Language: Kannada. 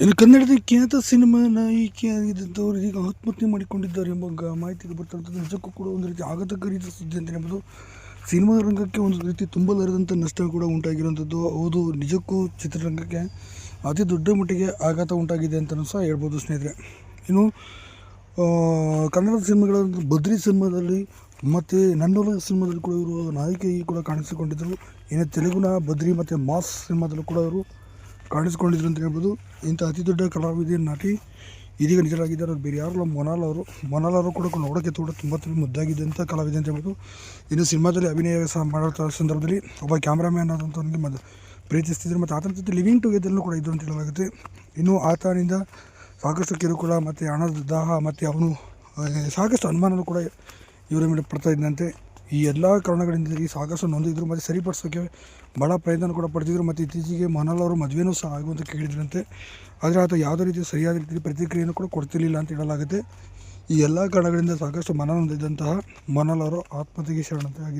ಇನ್ನು ಕನ್ನಡದ ಖ್ಯಾತ ಸಿನಿಮಾ ನಾಯಕಿಯಾಗಿದ್ದಂಥವರು ಈಗ ಆತ್ಮಹತ್ಯೆ ಮಾಡಿಕೊಂಡಿದ್ದಾರೆ ಎಂಬ ಮಾಹಿತಿ ಬರ್ತಿರ್ತದೆ. ನಿಜಕ್ಕೂ ಕೂಡ ಒಂದು ರೀತಿ ಆಘಾತಕಾರಿ ಸುದ್ದಿ ಅಂತ ಹೇಳ್ಬೋದು. ಸಿನಿಮಾ ರಂಗಕ್ಕೆ ಒಂದು ರೀತಿ ತುಂಬಲಾರದಂಥ ನಷ್ಟ ಕೂಡ ಉಂಟಾಗಿರುವಂಥದ್ದು. ಹೌದು, ನಿಜಕ್ಕೂ ಚಿತ್ರರಂಗಕ್ಕೆ ಅತಿ ದೊಡ್ಡ ಮಟ್ಟಿಗೆ ಆಘಾತ ಉಂಟಾಗಿದೆ ಅಂತಲೂ ಸಹ ಹೇಳ್ಬೋದು ಸ್ನೇಹಿತರೆ. ಇನ್ನು ಕನ್ನಡ ಸಿನಿಮಾಗಳ ಬದ್ರಿ ಸಿನಿಮಾದಲ್ಲಿ ಮತ್ತು ನನ್ನೊಲ ಸಿನಿಮಾದಲ್ಲಿ ಕೂಡ ಇವರು ನಾಯಕಿಯಾಗಿ ಕೂಡ ಕಾಣಿಸಿಕೊಂಡಿದ್ದರು. ಇನ್ನು ತೆಲುಗಿನ ಬದ್ರಿ ಮತ್ತು ಮಾಸ್ ಸಿನಿಮಾದಲ್ಲೂ ಕೂಡ ಅವರು ಕಾಣಿಸ್ಕೊಂಡಿದ್ರು ಅಂತ ಹೇಳ್ಬೋದು. ಇಂಥ ಅತಿ ದೊಡ್ಡ ಕಲಾವಿದೆ ನಟಿ ಇದೀಗ ನಿಜರಾಗಿದ್ದಾರೆ. ಅವ್ರು ಬೇರೆ ಯಾರಲ್ಲ, ಮೊನಾಲ್ ಅವರು ಕೂಡ ನೋಡೋಕ್ಕೆ ತುಂಬ ಮುದ್ದಾಗಿದೆ ಅಂತ ಕಲಾವಿದೆ ಅಂತ ಹೇಳ್ಬೋದು. ಇನ್ನು ಸಿನಿಮಾದಲ್ಲಿ ಅಭಿನಯ ಸಹ ಮಾಡೋ ಸಂದರ್ಭದಲ್ಲಿ ಒಬ್ಬ ಕ್ಯಾಮ್ರಾಮ್ಯಾನ್ ಆದಂಥವನಿಗೆ ಪ್ರೀತಿಸ್ತಿದ್ರು ಮತ್ತು ಆತನ ಜೊತೆ ಲಿವಿಂಗ್ ಟುಗೆದರ್ನೂ ಕೂಡ ಇದ್ದು ಅಂತ ಹೇಳಲಾಗುತ್ತೆ. ಇನ್ನು ಆತನಿಂದ ಸಾಕಷ್ಟು ಕಿರುಕುಳ ಮತ್ತು ಹಣದ ದಾಹ ಮತ್ತು ಅವನು ಸಾಕಷ್ಟು ಅನುಮಾನವೂ ಕೂಡ ಇವರ ಮೇಲೆ ಪಡ್ತಾ ಇದ್ದಂತೆ. ಈ ಎಲ್ಲ ಕಾರಣಗಳಿಂದಾಗಿ ಸಾಕಷ್ಟು ನೊಂದಿದ್ರು ಮತ್ತು ಸರಿಪಡಿಸೋಕ್ಕೆ ಭಾಳ ಪ್ರಯತ್ನ ಕೂಡ ಪಡ್ತಿದ್ರು. ಮತ್ತು ಇತ್ತೀಚೆಗೆ ಮೊನಾಲ್ ಅವರು ಮದುವೆನೂ ಸಹ ಆಗುವಂತ ಕೇಳಿದ್ರಂತೆ. ಆದರೆ ಆತ ಯಾವುದೇ ರೀತಿ ಸರಿಯಾದ ರೀತಿ ಪ್ರತಿಕ್ರಿಯೆಯನ್ನು ಕೂಡ ಕೊಡ್ತಿರ್ಲಿಲ್ಲ ಅಂತ ಹೇಳಲಾಗುತ್ತೆ. ಈ ಎಲ್ಲ ಕಾರಣಗಳಿಂದ ಸಾಕಷ್ಟು ಮನನೊಂದಿದ್ದಂತಹ ಮೊನಾಲ್ ಅವರು ಆತ್ಮಹತ್ಯೆಗೆ ಶರಣಾಗಿದ್ದಾರೆ.